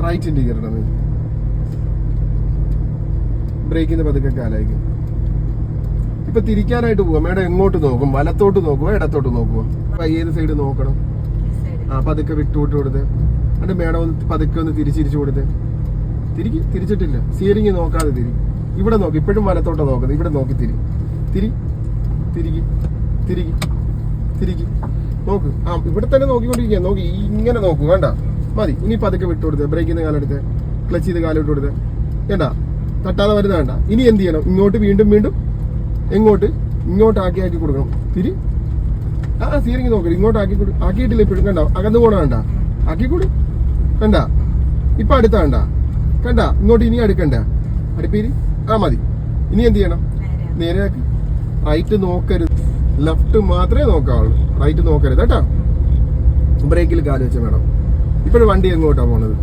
Right indicator നീ ബ്രേക്കിന്റെ പതുക്കെ കാലായിരിക്കും. ഇപ്പൊ തിരിക്കാനായിട്ട് പോവാ മേഡം. എങ്ങോട്ട് നോക്കും? വലത്തോട്ട് നോക്കുക, ഇടത്തോട്ട് നോക്കുക? ഏത് സൈഡ് നോക്കണം? പതുക്കെ വിട്ടുവിട്ട് കൊടുത്ത് എന്നിട്ട് മേഡം ഒന്ന് പതുക്കെ ഒന്ന് തിരിച്ചിരിച്ചു കൊടുത്ത് തിരിച്ചിട്ടില്ല. സ്റ്റിയറിംഗ് നോക്കാതെ തിരി. ഇവിടെ നോക്കി. ഇപ്പോഴും വലത്തോട്ട് നോക്കുന്നത്. ഇവിടെ നോക്കി തിരികി നോക്ക്. ഇവിടെ തന്നെ നോക്കിക്കൊണ്ടിരിക്കുക. നോക്കി ഇങ്ങനെ നോക്കൂ. വേണ്ട, മതി. ഇനി പതുക്കെ വിട്ടുകൊടുത്ത് ബ്രേക്കിന്ന് കാലെടുത്ത് ക്ലച്ച് ചെയ്ത് കാലിട്ട് കൊടുത്ത് വേണ്ട, തട്ടാതെ വരുന്ന വേണ്ട. ഇനി എന്ത് ചെയ്യണം? ഇങ്ങോട്ട് വീണ്ടും ഇങ്ങോട്ട് ആക്കി കൊടുക്കണം. സ്റ്റിയറിംഗ് നോക്കരുത്. ഇങ്ങോട്ട് ആക്കിയിട്ടില്ല ഇപ്പോഴും. കണ്ട അകന്നു പോണ വേണ്ട, ആക്കിക്കൂടി. കണ്ട ഇപ്പൊ അടുത്ത വേണ്ട. കണ്ട ഇങ്ങോട്ട് ഇനി അടുക്കണ്ട. അടുപ്പീര് മതി. ഇനി എന്ത് ചെയ്യണം? നേരെയാക്കി. റൈറ്റ് നോക്കരുത്, ലെഫ്റ്റ് മാത്രമേ നോക്കാവുള്ളൂ. റൈറ്റ് നോക്കരുത് കേട്ടോ. ബ്രേക്കിൽ കാല് വെച്ച മേഡം. ഇപ്പോഴും വണ്ടി എങ്ങോട്ടാ പോണത്?